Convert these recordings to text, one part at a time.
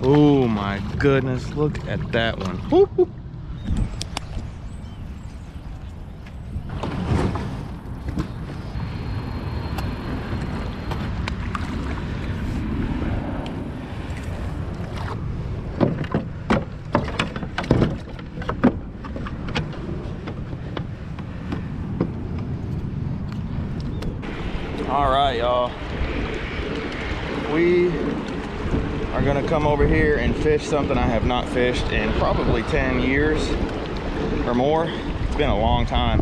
Oh my goodness, look at that one. Woo-hoo. All right, y'all. We are gonna come over here and fish something I have not fished in probably 10 years or more. It's been a long time.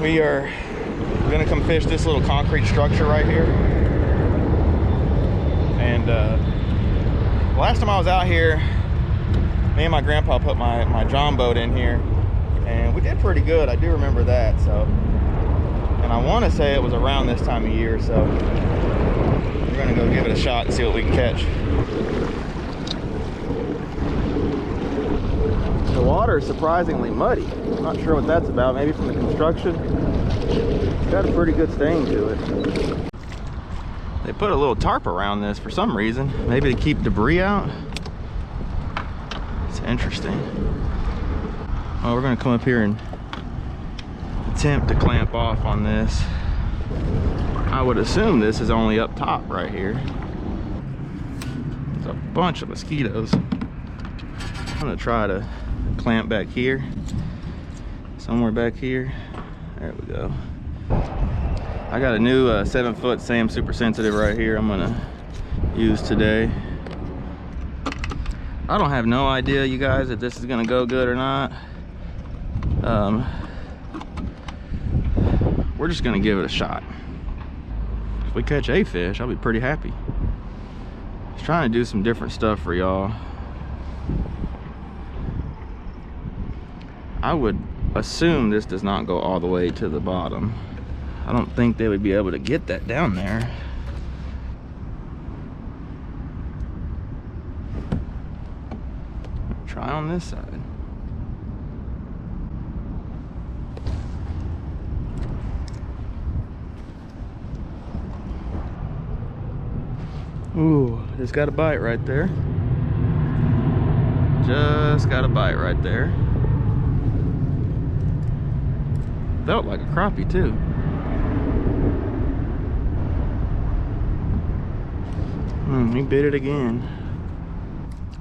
We are gonna come fish this little concrete structure right here. And last time I was out here, me and my grandpa put my John boat in here, and we did pretty good. I do remember that. So, and I want to say it was around this time of year, so we're gonna go give it a shot and see what we can catch. The water is surprisingly muddy. I'm not sure what that's about. Maybe from the construction. It's got a pretty good stain to it. They put a little tarp around this for some reason. Maybe to keep debris out. It's interesting. Oh, we're gonna come up here and attempt to clamp off on this. I would assume this is only up top right here. There's a bunch of mosquitoes. I'm gonna try to clamp back here, somewhere back here. There we go. I got a new 7-foot SAM super sensitive right here I'm gonna use today. I don't have no idea, you guys, if this is gonna go good or not. We're just gonna give it a shot. If we catch a fish, I'll be pretty happy. Just trying to do some different stuff for y'all. I would assume this does not go all the way to the bottom. I don't think they would be able to get that down there. Try on this side. Ooh, just got a bite right there. Just got a bite right there. Felt like a crappie too. He bit it again.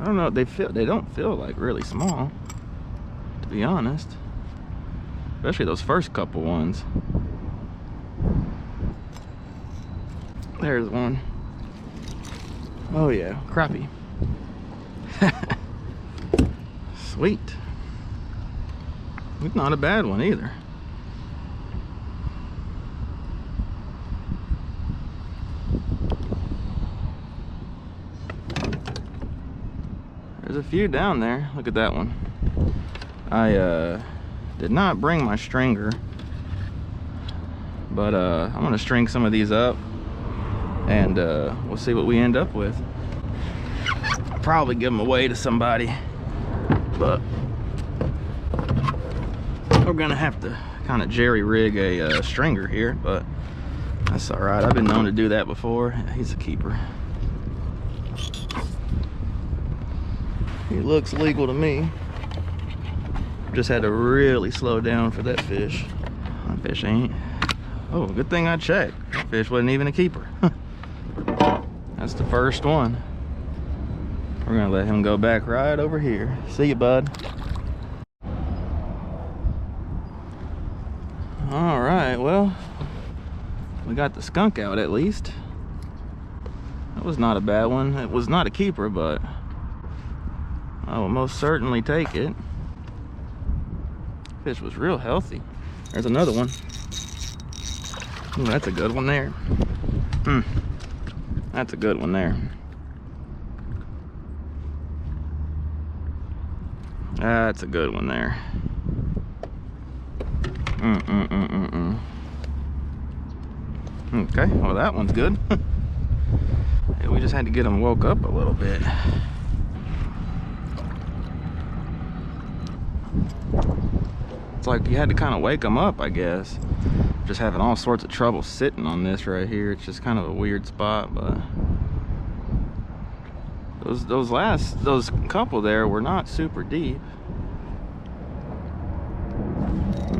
I don't know, they don't feel like really small, to be honest. Especially those first couple ones. There's one. Oh yeah, crappie. Sweet. It's not a bad one either. There's a few down there. Look at that one. I did not bring my stringer, but I'm gonna string some of these up, and we'll see what we end up with. I'll probably give them away to somebody, but we're gonna have to kind of jerry rig a stringer here, but that's all right. I've been known to do that before. He's a keeper. He looks legal to me. Just had to really slow down for that fish. That fish ain't. Oh, good thing I checked. That fish wasn't even a keeper. That's the first one. We're gonna let him go back right over here. See you, bud. All right, well, we got the skunk out at least. That was not a bad one. It was not a keeper, but I will most certainly take it. Fish was real healthy. There's another one. Ooh, that's a good one there. That's a good one there. That's a good one there. Okay, well that one's good. Yeah, we just had to get him woke up a little bit. It's like you had to kind of wake them up, I guess. Just having all sorts of trouble sitting on this right here. It's just kind of a weird spot, but Those couple there were not super deep.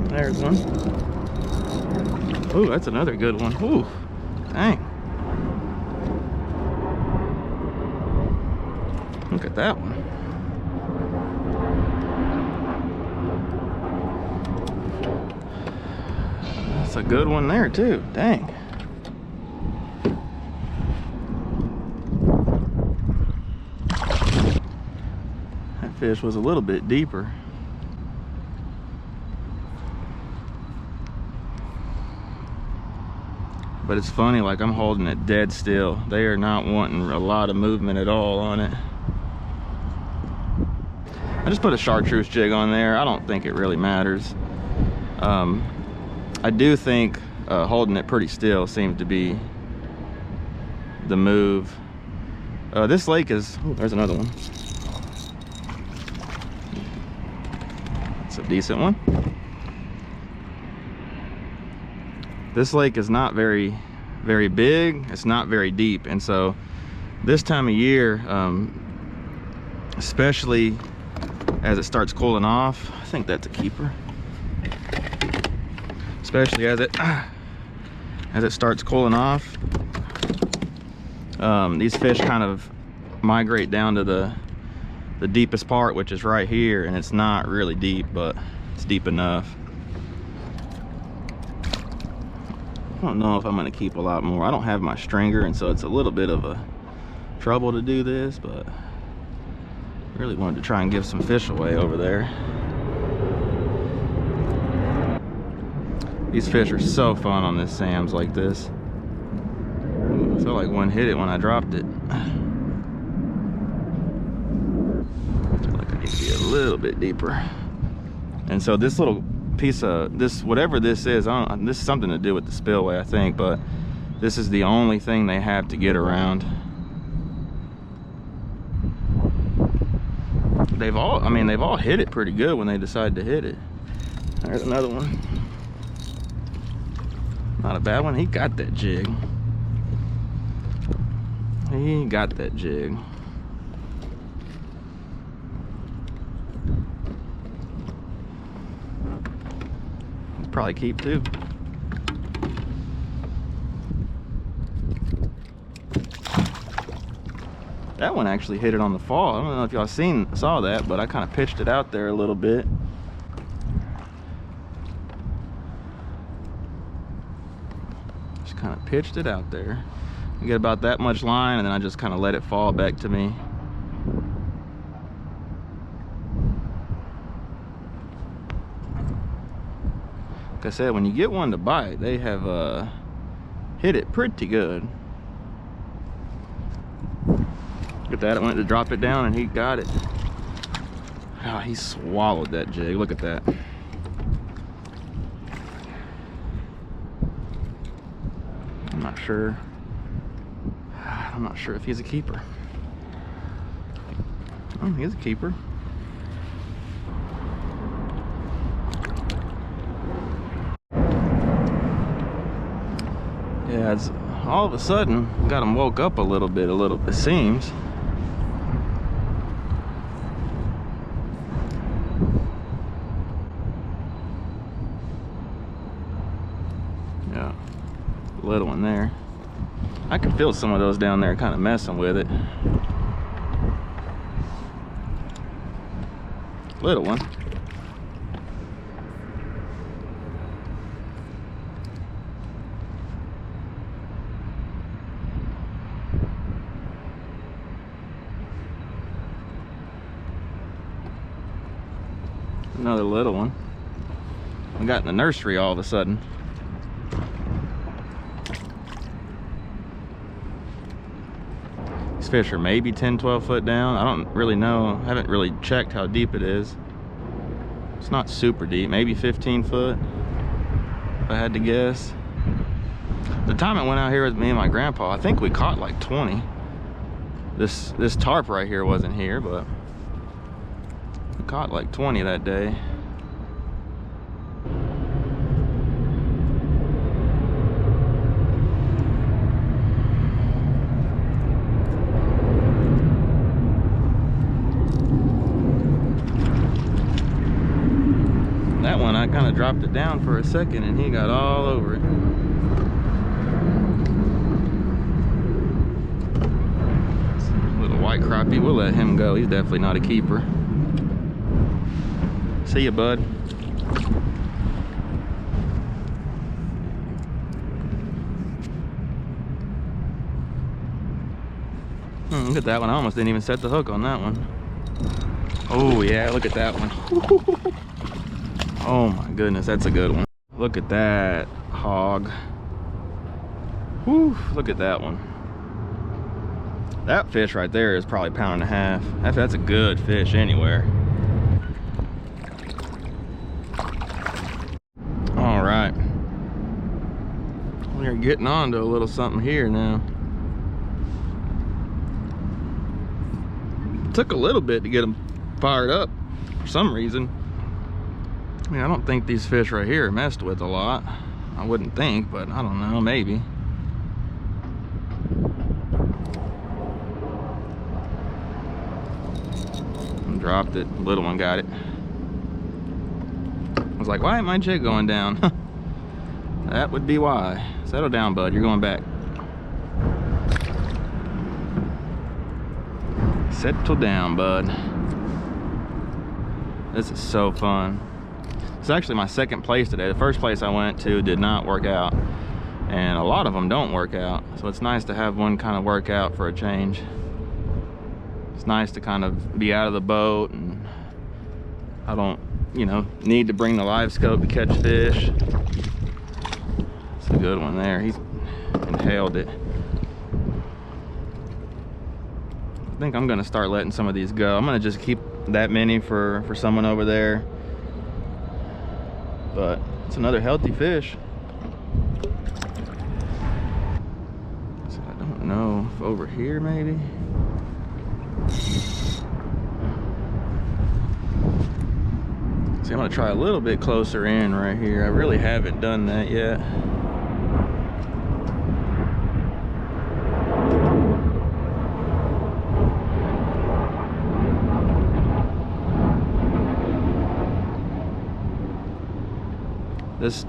There's one. Ooh, that's another good one. Ooh, dang. Look at that one. That's a good one there too, dang. That fish was a little bit deeper. But it's funny, like I'm holding it dead still. They are not wanting a lot of movement at all on it. I just put a chartreuse jig on there. I don't think it really matters. I do think holding it pretty still seems to be the move. This lake is, oh, there's another one. It's a decent one. This lake is not very big. It's not very deep, and so this time of year, especially as it starts cooling off, I think that's a keeper. Especially as it starts cooling off, these fish kind of migrate down to the deepest part, which is right here, and it's not really deep, but it's deep enough. I don't know if I'm gonna keep a lot more. I don't have my stringer, and so it's a little bit of a trouble to do this, but I really wanted to try and give some fish away over there. These fish are so fun on this Sam's like this. Ooh, I felt like one hit it when I dropped it. I feel like I need to be a little bit deeper. And so this little piece of this, whatever this is, this is something to do with the spillway, I think, but this is the only thing they have to get around. They've all hit it pretty good when they decide to hit it. There's another one. Not a bad one. He got that jig. He got that jig. Probably keep too. That one actually hit it on the fall. I don't know if y'all saw that, but I kind of pitched it out there a little bit. Just kind of pitched it out there. I get about that much line, and then I just kind of let it fall back to me. Like I said, when you get one to bite, they have hit it pretty good. Look at that, I went to drop it down and he got it. Oh, he swallowed that jig, look at that. I'm not sure if he's a keeper. Oh, he's a keeper. Yeah, it's all of a sudden got him woke up a little bit, it seems. Yeah, little one there. I can feel some of those down there kind of messing with it. Little one. Another little one. We got in the nursery all of a sudden. These fish are maybe 10-12 foot down. I don't really know. I haven't really checked how deep it is. It's not super deep, maybe 15 foot if I had to guess. The time I went out here with me and my grandpa, I think we caught like 20. This tarp right here wasn't here, but we caught like 20 that day. dropped it down for a second and he got all over it. Little white crappie, we'll let him go. He's definitely not a keeper. See ya, bud. Look at that one. I almost didn't even set the hook on that one. Oh yeah, look at that one. Oh my goodness, that's a good one. Look at that hog. Whew, look at that one. That fish right there is probably 1.5 pounds. That's a good fish anywhere. All right, we're getting on to a little something here now. Took a little bit to get them fired up for some reason. I mean, I don't think these fish right here are messed with a lot. I wouldn't think, but I don't know, maybe. Dropped it, little one got it. I was like, why ain't my jig going down? That would be why. Settle down, bud, you're going back. Settle down, bud. This is so fun. It's actually my second place today. The first place I went to did not work out, and a lot of them don't work out, so it's nice to have one kind of work out for a change. It's nice to kind of be out of the boat, and I don't, you know, need to bring the live scope to catch fish. It's a good one there. He's inhaled it. I think I'm gonna start letting some of these go. I'm gonna just keep that many for someone over there. But it's another healthy fish. So I don't know if over here maybe. See, I'm gonna try a little bit closer in right here. I really haven't done that yet.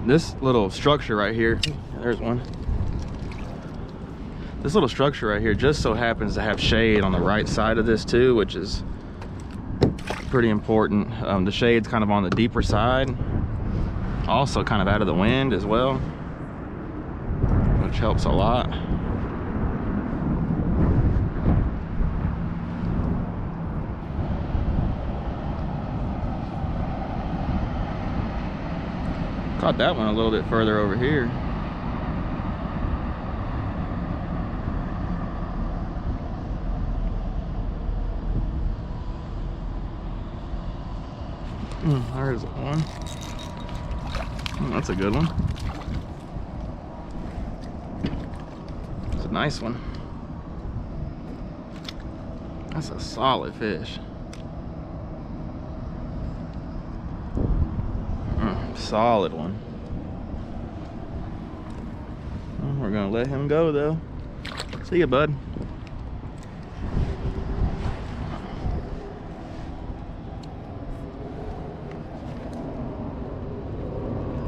This little structure right here, there's one. This little structure right here just so happens to have shade on the right side of this too, which is pretty important. The shade's kind of on the deeper side, also kind of out of the wind as well, which helps a lot. Caught that one a little bit further over here. There's one. That's a good one. It's a nice one. That's a solid fish. Solid one. Well, we're gonna let him go though. See ya, bud.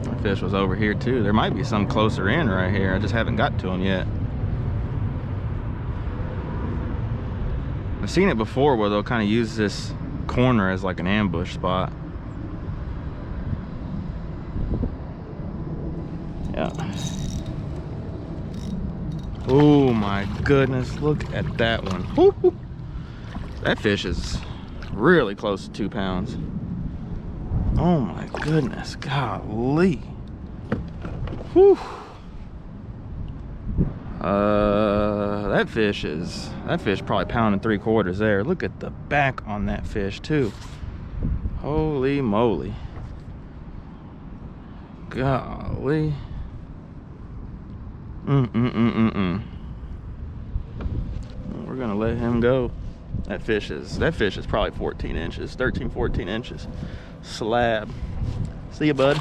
That fish was over here too. There might be some closer in right here. I just haven't got to him yet. I've seen it before where they'll kind of use this corner as like an ambush spot. Yeah. Oh my goodness, look at that one. Woo-hoo. That fish is really close to 2 pounds. Oh my goodness, golly. Whew. That fish probably 1.75 pounds there. Look at the back on that fish too. Holy moly. Golly. We're gonna let him go. That fish is probably 14 inches, 13, 14 inches. Slab. See ya, bud.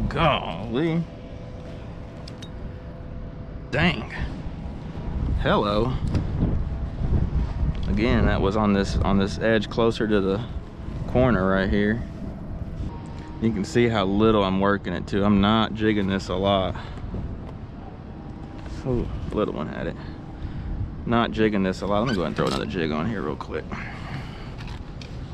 Golly. Dang. Hello. Again, that was on this edge closer to the corner right here. You can see how little I'm working it too. I'm not jigging this a lot. Oh, little one had it. Not jigging this a lot. Let me go ahead and throw another jig on here real quick.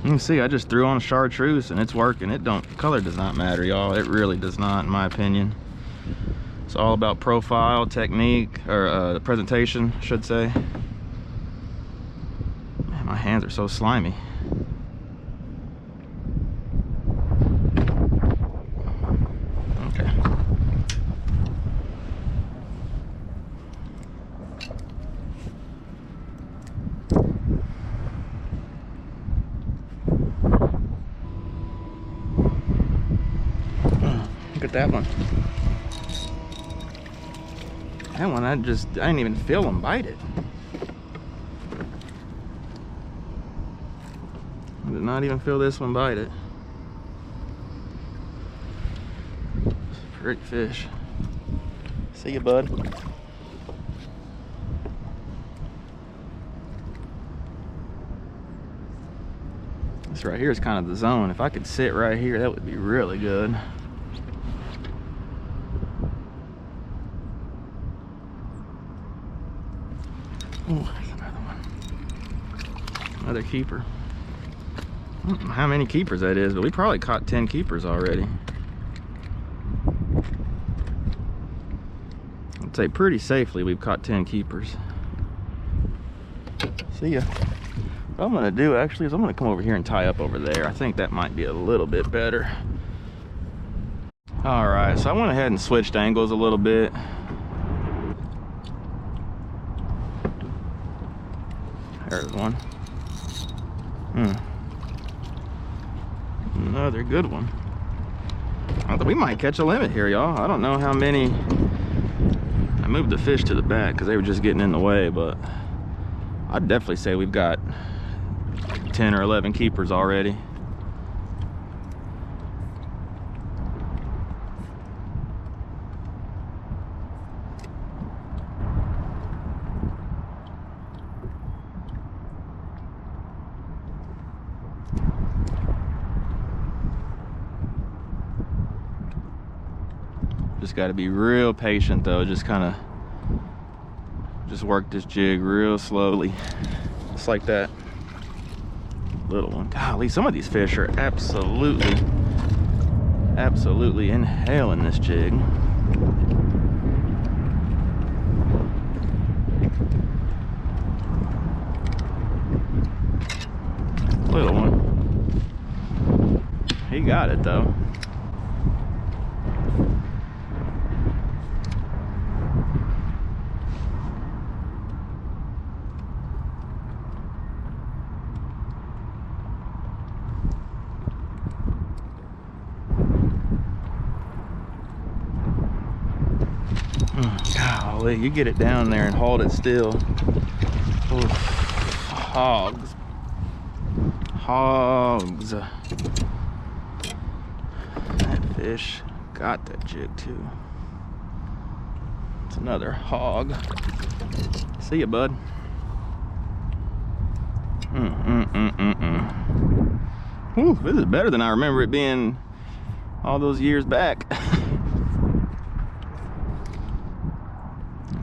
You can see I just threw on a chartreuse and it's working. Color does not matter, y'all. It really does not, in my opinion. It's all about profile, technique, or the presentation, I should say. Man, my hands are so slimy. Okay. Look at that one. That one, I didn't even feel him bite it. I did not even feel this one bite it. It's a pretty fish. See you, bud. This right here is kind of the zone. If I could sit right here, that would be really good. Oh, there's another one. Another keeper. I don't know how many keepers that is, but we probably caught 10 keepers already. I'd say pretty safely we've caught 10 keepers. See ya. What I'm gonna do actually is I'm gonna come over here and tie up over there. I think that might be a little bit better. All right, so I went ahead and switched angles a little bit. There's one. Another good one. We might catch a limit here, y'all. I don't know how many. I moved the fish to the back because they were just getting in the way, but I'd definitely say we've got 10 or 11 keepers already. Just got to be real patient though. Just work this jig real slowly, just like that. Little one. Golly, some of these fish are absolutely inhaling this jig. Little one. He got it though. Golly, you get it down there and hold it still. Oof. Hogs. That fish got that jig too. It's another hog. See ya, bud. Whew, this is better than I remember it being all those years back.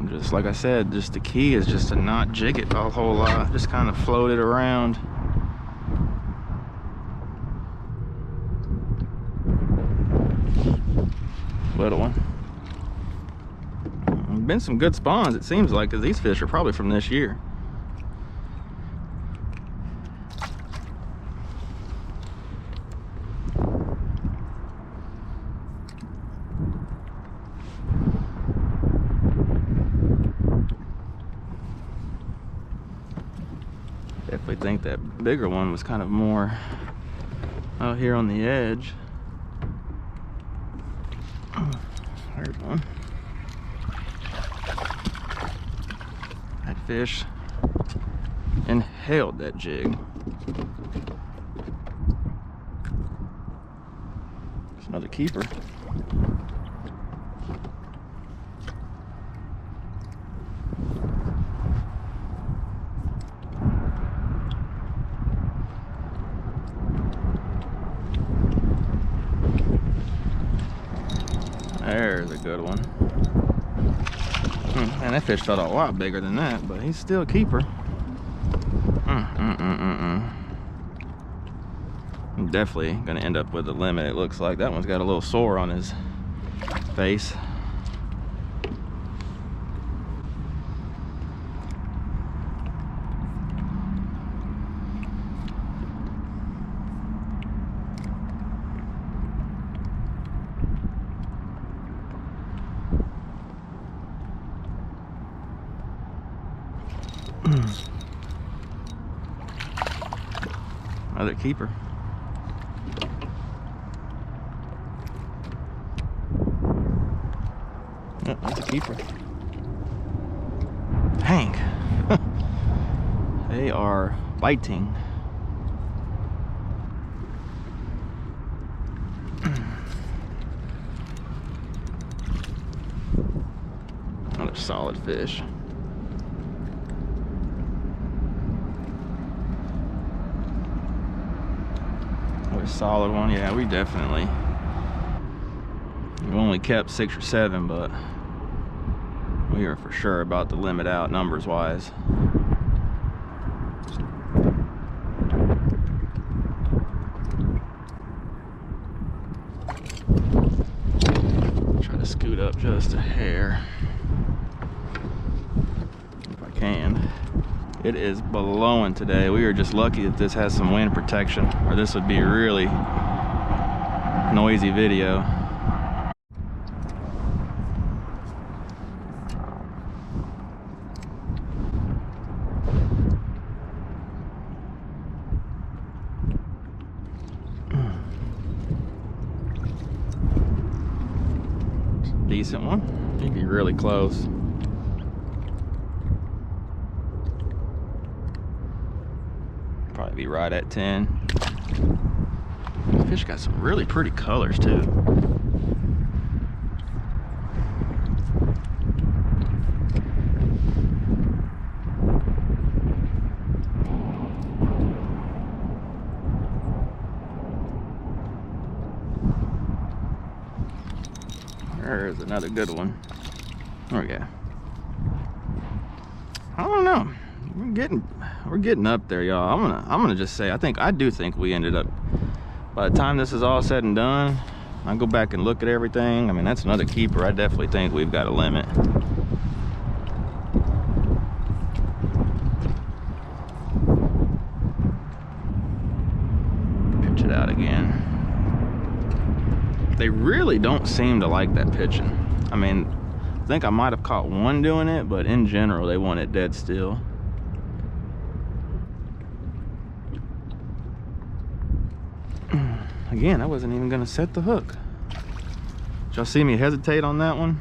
Just like I said, just the key is just to not jig it a whole lot. Just kind of float it around. Little one. Been some good spawns, it seems like, because these fish are probably from this year. Definitely think that bigger one was kind of more out here on the edge. There's one. That fish inhaled that jig. There's another keeper. There's a good one. Man, that fish felt a lot bigger than that, but he's still a keeper. I'm definitely gonna end up with a limit. It looks like that one's got a little sore on his face. Another keeper. Yep, that's a keeper. Dang. They are biting. Another solid fish. Solid one. Yeah, we've only kept 6 or 7, but we are for sure about to limit out numbers wise. Try to scoot up just a hair if I can. It is blowing today. We are just lucky that this has some wind protection, or this would be a really noisy video. Decent one. He'd be really close. Probably be right at 10. This fish got some really pretty colors too. There's another good one. There we go. I don't know. We're getting up there, y'all. I'm gonna just say I do think we ended up, by the time this is all said and done, I go back and look at everything. I mean, that's another keeper. I definitely think we've got a limit. Pitch it out again. They really don't seem to like that pitching. I mean, I think I might have caught one doing it, but in general, they want it dead still. Again, I wasn't even gonna set the hook. Did y'all see me hesitate on that one?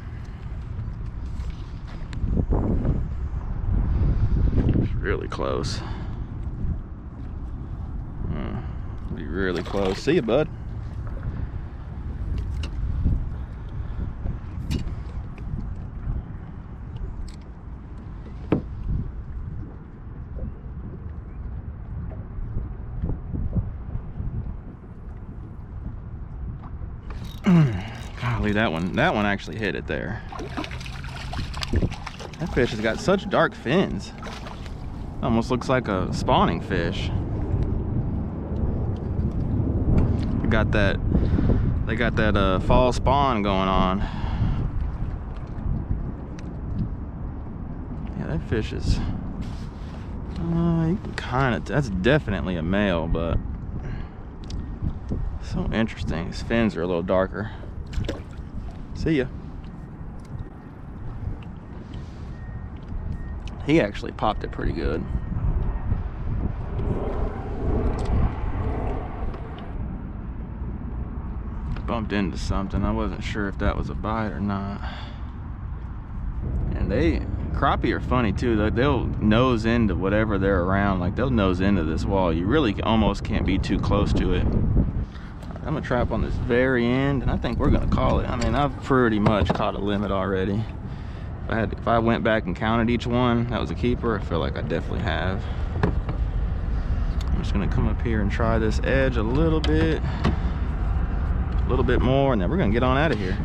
It's really close. Be really close. See you, bud. Golly, that one actually hit it there. That fish has got such dark fins. Almost looks like a spawning fish. They got that fall spawn going on. Yeah, that fish is you can kind of, that's definitely a male, but so interesting. His fins are a little darker. See ya. He actually popped it pretty good. Bumped into something. I wasn't sure if that was a bite or not. And crappie are funny too. They'll nose into whatever they're around. Like, they'll nose into this wall. You really almost can't be too close to it. I'm gonna trap on this very end, and I think we're gonna call it. I mean, I've pretty much caught a limit already. If I went back and counted each one that was a keeper, I feel like I definitely have. I'm just gonna come up here and try this edge a little bit more, and then we're gonna get on out of here.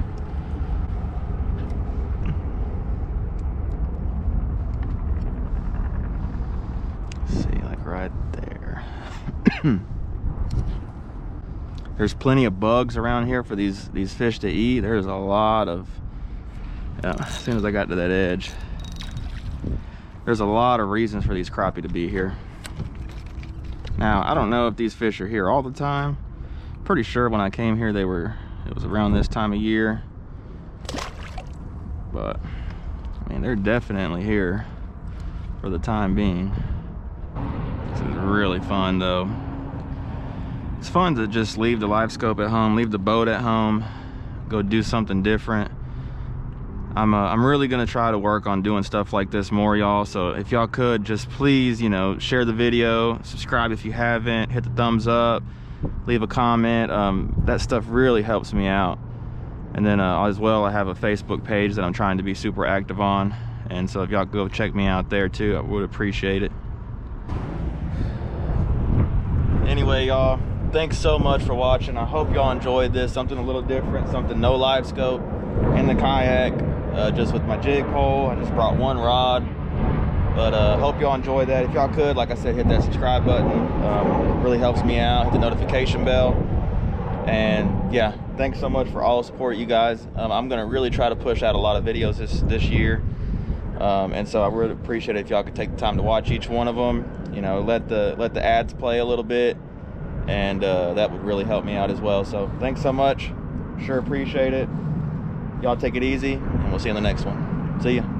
There's plenty of bugs around here for these fish to eat. There's a lot of, as soon as I got to that edge, there's a lot of reasons for these crappie to be here. Now, I don't know if these fish are here all the time. Pretty sure when I came here it was around this time of year. But, I mean, they're definitely here for the time being. This is really fun though. It's fun to just leave the live scope at home, leave the boat at home, go do something different. I'm really gonna try to work on doing stuff like this more, y'all. So if y'all could just please, you know, share the video, subscribe if you haven't, hit the thumbs up, leave a comment. That stuff really helps me out. And then as well, I have a Facebook page that I'm trying to be super active on. And so if y'all go check me out there too, I would appreciate it. Anyway, y'all, thanks so much for watching. I hope y'all enjoyed this, something a little different, something no live scope in the kayak, just with my jig pole. I just brought one rod, but hope y'all enjoyed that. If y'all could, like I said, hit that subscribe button. It really helps me out. Hit the notification bell. And yeah, thanks so much for all the support, you guys. I'm gonna really try to push out a lot of videos this year. And so I really appreciate it if y'all could take the time to watch each one of them. You know, let the ads play a little bit, and that would really help me out as well. So thanks so much, sure appreciate it. Y'all take it easy, and we'll see you in the next one. See ya.